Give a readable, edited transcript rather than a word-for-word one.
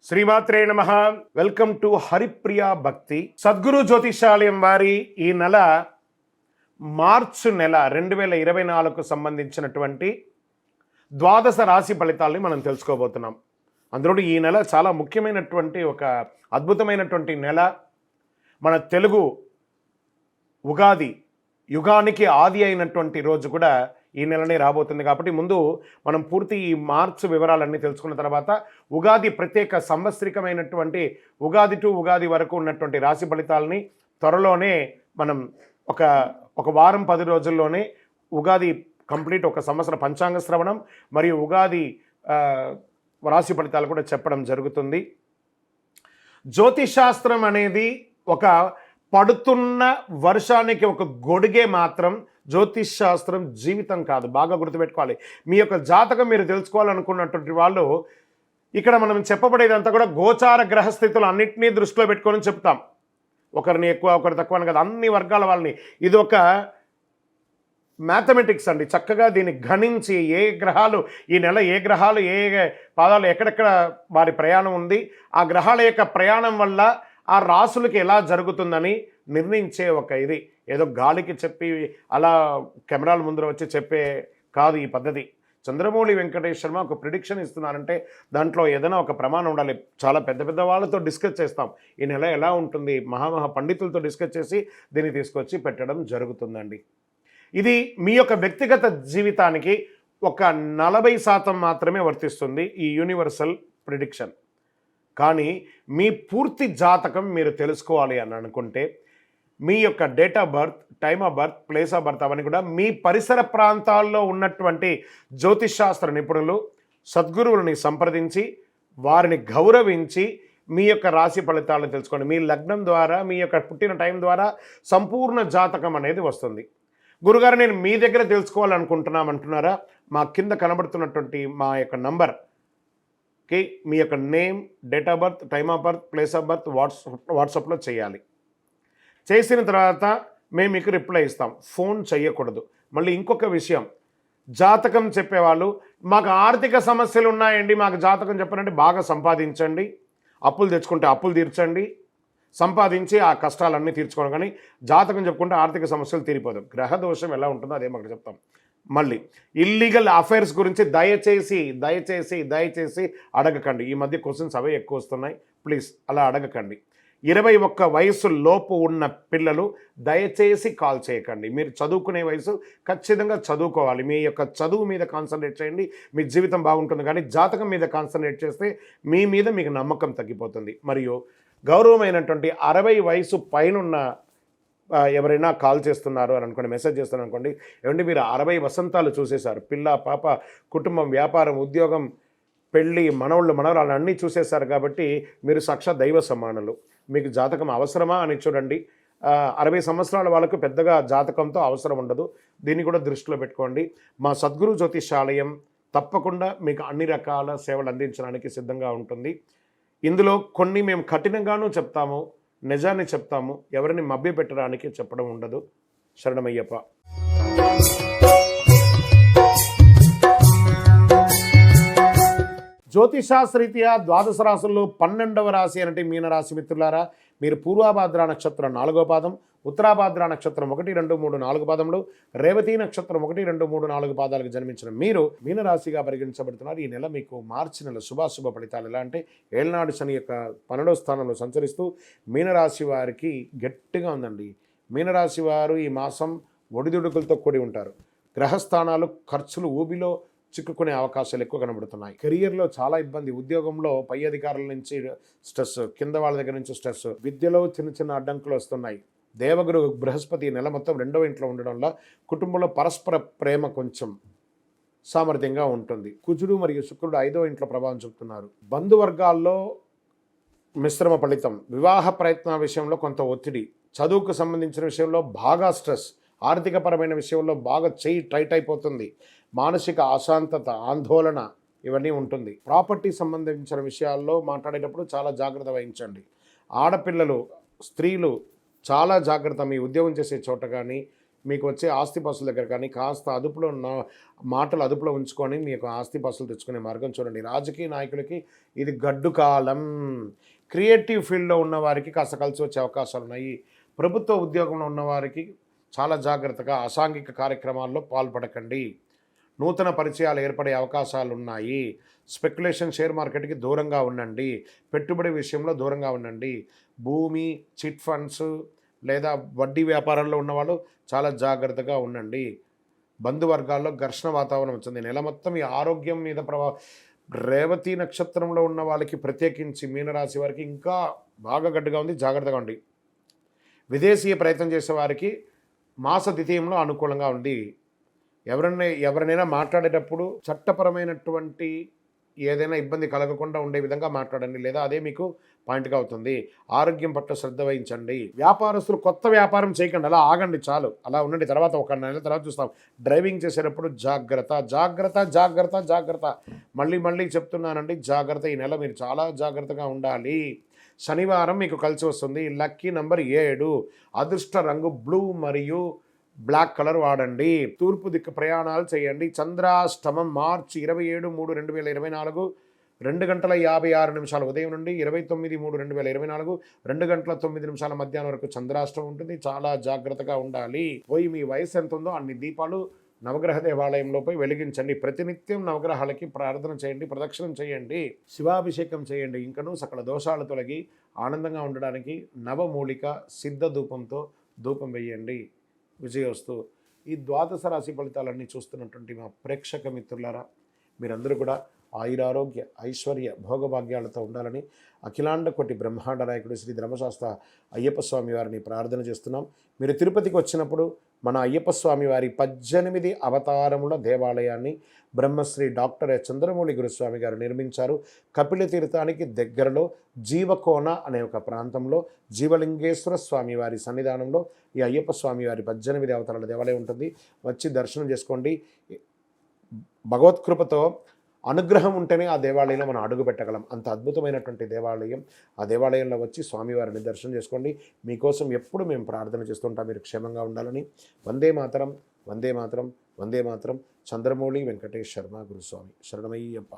శ్రీమాత్రే నమః. Welcome to Haripriya భక్తి. సద్గురు జ్యోతిషాలయం వారి ఈ నెల మార్చి నెల 2024కు సంబంధించినటువంటి ద్వాదశ రాశి ఫలితాలని మనం తెలుసుకోబోతున్నాం. అందులో ఈ నెల చాలా ముఖ్యమైనటువంటి ఒక అద్భుతమైనటువంటి నెల. మన తెలుగు ఉగాది యుగానికి ఆది అయినటువంటి రోజు కూడా ఈ నెలనే రాబోతుంది. కాబట్టి ముందు మనం పూర్తి ఈ మార్చ్ వివరాలన్నీ తెలుసుకున్న తర్వాత ఉగాది ప్రత్యేక సంవత్సరికమైనటువంటి ఉగాది టు ఉగాది వరకు ఉన్నటువంటి రాశి ఫలితాలని త్వరలోనే మనం ఒక వారం 10 రోజుల్లోనే ఉగాది కంప్లీట్ ఒక సంవత్సర పంచాంగ శ్రవణం మరియు ఉగాది రాశి ఫలితాలు కూడా చెప్పడం జరుగుతుంది. జ్యోతిషాస్త్రం అనేది ఒక పడుతున్న వర్షానికి ఒక గొడుగే మాత్రం. జ్యోతిష్ శాస్త్రం జీవితం కాదు, బాగా గుర్తుపెట్టుకోవాలి. మీ యొక్క జాతకం మీరు తెలుసుకోవాలనుకున్నటువంటి వాళ్ళు ఇక్కడ మనం చెప్పబడేదంతా కూడా గోచార గ్రహస్థితులు అన్నింటినీ దృష్టిలో పెట్టుకొని చెప్తాం. ఒకరిని ఎక్కువ ఒకరు తక్కువ అని కదా, అన్ని వర్గాల వాళ్ళని. ఇది ఒక మ్యాథమెటిక్స్ అండి. చక్కగా దీన్ని గణించి ఏ గ్రహాలు ఈ నెల ఏ గ్రహాలు ఏ పాదాలు ఎక్కడెక్కడ వారి ప్రయాణం ఉంది, ఆ గ్రహాల యొక్క ప్రయాణం వల్ల ఆ రాసులకి ఎలా జరుగుతుందని నిర్ణయించే ఒక ఇది. ఏదో గాలికి చెప్పి అలా కెమెరాల ముందర వచ్చి చెప్పే కాదు ఈ పద్ధతి. చంద్రమౌళి వెంకటేష్ శర్మ ఒక ప్రిడిక్షన్ ఇస్తున్నారంటే దాంట్లో ఏదైనా ఒక ప్రమాణం ఉండాలి. చాలా పెద్ద పెద్ద వాళ్ళతో డిస్కస్ చేస్తాం, ఈ నెల ఎలా ఉంటుంది, మహామహా పండితులతో డిస్కస్ చేసి దీన్ని తీసుకొచ్చి పెట్టడం జరుగుతుందండి. ఇది మీ యొక్క వ్యక్తిగత జీవితానికి ఒక 40% మాత్రమే వర్తిస్తుంది ఈ యూనివర్సల్ ప్రిడిక్షన్. కానీ మీ పూర్తి జాతకం మీరు తెలుసుకోవాలి అని అనుకుంటే మీ యొక్క date of birth, time of birth, place of birth అవన్నీ కూడా మీ పరిసర ప్రాంతాల్లో ఉన్నటువంటి జ్యోతిషాస్త్ర నిపుణులు సద్గురువులని సంప్రదించి వారిని గౌరవించి మీ యొక్క రాశి ఫలితాలను తెలుసుకోండి. మీ లగ్నం ద్వారా మీ యొక్క పుట్టిన టైం ద్వారా సంపూర్ణ జాతకం అనేది వస్తుంది. గురుగారు నేను మీ దగ్గర తెలుసుకోవాలనుకుంటున్నామంటున్నారా? మా కింద కనబడుతున్నటువంటి మా యొక్క నంబర్కి మీ యొక్క name, date of birth, time of birth, place of birth వాట్సాప్లో చేయాలి. చేసిన తర్వాత మేము మీకు రిప్లై ఇస్తాం. ఫోన్ చేయకూడదు. మళ్ళీ ఇంకొక విషయం, జాతకం చెప్పేవాళ్ళు మాకు ఆర్థిక సమస్యలు ఉన్నాయండి, మాకు జాతకం చెప్పారంటే బాగా సంపాదించండి, అప్పులు తెచ్చుకుంటే అప్పులు తీర్చండి, సంపాదించి ఆ కష్టాలన్నీ తీర్చుకోవడం. కానీ జాతకం చెప్పుకుంటే ఆర్థిక సమస్యలు తీరిపోదు. గ్రహ దోషం ఎలా ఉంటుందో అదే మాకు చెప్తాం. మళ్ళీ ఇల్లీగల్ అఫైర్స్ గురించి దయచేసి దయచేసి దయచేసి అడగకండి. ఈ మధ్య క్వశ్చన్స్ అవే ఎక్కువ వస్తున్నాయి. ప్లీజ్ అలా అడగకండి. 21 వయసు లోపు ఉన్న పిల్లలు దయచేసి కాల్ చేయకండి. మీరు చదువుకునే వయసు ఖచ్చితంగా చదువుకోవాలి. మీ యొక్క చదువు మీద కాన్సన్ట్రేట్ చేయండి, మీ జీవితం బాగుంటుంది. కానీ జాతకం మీద కాన్సన్ట్రేట్ చేస్తే మీ మీద మీకు నమ్మకం తగ్గిపోతుంది. మరియు గౌరవమైనటువంటి 60 వయసు పైనున్న ఎవరైనా కాల్ చేస్తున్నారు అని అనుకోండి, మెసేజ్ చేస్తున్నారు అనుకోండి, ఏమంటే మీరు 60 వసంతాలు చూసేశారు, పిల్ల పాప కుటుంబం వ్యాపారం ఉద్యోగం పెళ్ళి మనవళ్ళు మనవరాలు అన్నీ చూసేశారు. కాబట్టి మీరు సాక్షాత్ దైవ సమానులు. మీకు జాతకం అవసరమా అని చూడండి. 60 సంవత్సరాల వాళ్ళకు పెద్దగా జాతకంతో అవసరం ఉండదు. దీన్ని కూడా దృష్టిలో పెట్టుకోండి. మా సద్గురు జ్యోతిషాలయం తప్పకుండా మీకు అన్ని రకాల సేవలు అందించడానికి సిద్ధంగా ఉంటుంది. ఇందులో కొన్ని మేము కఠినంగానూ చెప్తాము, నిజాన్ని చెప్తాము, ఎవరిని మభ్యపెట్టడానికి చెప్పడం ఉండదు. శరణమయ్యప్ప. జ్యోతిషాస్త్రరీత్యా ద్వాదశ రాశుల్లో 12వ రాశి అంటే మీనరాశి. మిత్రులారా, మీరు పూర్వాభాద్ర నక్షత్రం 4వ పాదం, ఉత్తరాభాద్ర నక్షత్రం 1, 2, 3, 4 పాదములు, రేవతి నక్షత్రం 1, 2, 3, 4 పాదాలకు జన్మించిన మీరు మీనరాశిగా పరిగణించబడుతున్నారు. ఈ నెల మీకు మార్చి నెల శుభాశుభ ఫలితాలు ఎలా అంటే ఏళ్నాడు శని యొక్క 12వ స్థానంలో సంచరిస్తూ మీనరాశి వారికి గట్టిగా ఉందండి. మీనరాశి వారు ఈ మాసం ఒడిదుడుకులతో కూడి ఉంటారు. గ్రహస్థానాలు ఖర్చులు ఊబిలో చిక్కుకునే అవకాశాలు ఎక్కువ కనబడుతున్నాయి. కెరియర్లో చాలా ఇబ్బంది, ఉద్యోగంలో పై అధికారుల నుంచి స్ట్రెస్, కింద వాళ్ళ దగ్గర నుంచి స్ట్రెస్, విద్యలో చిన్న చిన్న అడ్డంకులు వస్తున్నాయి. దేవగురు బృహస్పతి నెల మొత్తం 2వ ఇంట్లో ఉండడం వల్ల కుటుంబంలో పరస్పర ప్రేమ కొంచెం సామర్థ్యంగా ఉంటుంది. కుజుడు మరియు శుక్రుడు 5వ ఇంట్లో ప్రభావం చూపుతున్నారు. బంధువర్గాల్లో మిశ్రమ ఫలితం, వివాహ ప్రయత్న విషయంలో కొంత ఒత్తిడి, చదువుకు సంబంధించిన విషయంలో బాగా స్ట్రెస్, ఆర్థికపరమైన విషయంలో బాగా చేయి టైట్ అయిపోతుంది, మానసిక అశాంతత, ఆందోళన ఇవన్నీ ఉంటుంది. ప్రాపర్టీ సంబంధించిన విషయాల్లో మాట్లాడేటప్పుడు చాలా జాగ్రత్త వహించండి. ఆడపిల్లలు, స్త్రీలు చాలా జాగ్రత్త. మీ ఉద్యోగం చేసే చోట కానీ మీకు వచ్చే ఆస్తిపాస్తుల దగ్గర కానీ కాస్త అదుపులో మాటలు అదుపులో ఉంచుకొని మీకు ఆస్తిపాస్తులు తెచ్చుకునే మార్గం చూడండి. రాజకీయ నాయకులకి ఇది గడ్డు కాలం. క్రియేటివ్ ఫీల్డ్లో ఉన్న వారికి కాస్త కలిసి వచ్చే అవకాశాలు ఉన్నాయి. ప్రభుత్వ ఉద్యోగంలో ఉన్నవారికి చాలా జాగ్రత్తగా అసాంఘిక కార్యక్రమాల్లో పాల్పడకండి. నూతన పరిచయాలు ఏర్పడే అవకాశాలు ఉన్నాయి. స్పెక్యులేషన్ షేర్ మార్కెట్కి దూరంగా ఉండండి. పెట్టుబడి విషయంలో దూరంగా ఉండండి. భూమి, చిట్ ఫండ్స్ లేదా వడ్డీ వ్యాపారాల్లో ఉన్నవాళ్ళు చాలా జాగ్రత్తగా ఉండండి. బంధువర్గాల్లో ఘర్షణ వాతావరణం వచ్చింది. నెల మొత్తం ఈ ఆరోగ్యం మీద రేవతి నక్షత్రంలో ఉన్న వాళ్ళకి ప్రత్యేకించి మీనరాశి వారికి ఇంకా బాగా గడ్డుగా ఉంది. జాగ్రత్తగా ఉండి. విదేశీయ ప్రయత్నం చేసే వారికి మాస ద్వితీయంలో అనుకూలంగా ఉంది. ఎవరినైనా మాట్లాడేటప్పుడు చట్టపరమైనటువంటి ఏదైనా ఇబ్బంది కలగకుండా ఉండే విధంగా మాట్లాడండి, లేదా అదే మీకు పాయింట్గా అవుతుంది. ఆరోగ్యం పట్ల శ్రద్ధ వహించండి. వ్యాపారస్తులు కొత్త వ్యాపారం చేయకండి, అలా ఆగండి, చాలు అలా ఉండండి. తర్వాత ఒక నెల తర్వాత చూస్తాం. డ్రైవింగ్ చేసేటప్పుడు జాగ్రత్త జాగ్రత్త జాగ్రత్త జాగ్రత్త. మళ్ళీ చెప్తున్నానండి, జాగ్రత్త. ఈ నెల మీరు చాలా జాగ్రత్తగా ఉండాలి. శనివారం మీకు కలిసి వస్తుంది. Lucky number 7. అదృష్ట రంగు బ్లూ మరియు బ్లాక్ కలర్ వాడండి. తూర్పు దిక్కు ప్రయాణాలు చేయండి. చంద్రాష్టమం మార్చి 27/3/2024 2:56 ఉదయం నుండి 29/3/2024 2:09 మధ్యాహ్నం వరకు చంద్రాష్టమం ఉంటుంది. చాలా జాగ్రత్తగా ఉండాలి. పోయి మీ వయసు ఎంత ఉందో అన్ని దీపాలు నవగ్రహ దేవాలయంలో పోయి వెలిగించండి. ప్రతినిత్యం నవగ్రహాలకి ప్రార్థన చేయండి, ప్రదక్షిణం చేయండి, శివాభిషేకం చేయండి. ఇంకనూ సకల దోషాలు తొలగి ఆనందంగా ఉండడానికి నవమూలిక సిద్ధ ధూపంతో ధూపం వేయండి. విజయోస్తు. ఈ ద్వాదశ రాశి ఫలితాలన్నీ చూస్తున్నటువంటి మా ప్రేక్షక మిత్రులారా, మీరందరూ కూడా ఆయురారోగ్య ఐశ్వర్య భోగభాగ్యాలతో ఉండాలని అఖిలాండ కోటి బ్రహ్మాండ నాయకుడు శ్రీ ధర్మశాస్త్ర అయ్యప్ప స్వామి వారిని ప్రార్థన చేస్తున్నాం. మీరు తిరుపతికి వచ్చినప్పుడు మన అయ్యప్ప స్వామి వారి 18 అవతారముల దేవాలయాన్ని బ్రహ్మశ్రీ డాక్టర్ చంద్రమౌళి గురుస్వామి గారు నిర్మించారు. కపిల తీర్థానికి దగ్గరలో జీవకోన అనే ఒక ప్రాంతంలో జీవలింగేశ్వర స్వామి వారి సన్నిధానంలో ఈ అయ్యప్ప స్వామి వారి 18 అవతారాల దేవాలయం ఉంటుంది. వచ్చి దర్శనం చేసుకోండి. భగవత్కృపతో అనుగ్రహం ఉంటేనే ఆ దేవాలయంలో మనం అడుగు పెట్టగలం. అంత అద్భుతమైనటువంటి దేవాలయం. ఆ దేవాలయంలో వచ్చి స్వామివారిని దర్శనం చేసుకోండి. మీకోసం ఎప్పుడు మేము ప్రార్థన చేస్తుంటాం, మీరు క్షేమంగా ఉండాలని. వందే మాతరం, వందే మాతరం, వందే మాతరం. చంద్రమౌళి వెంకటేష్ శర్మ గురుస్వామి. శరణమయ్యప్ప.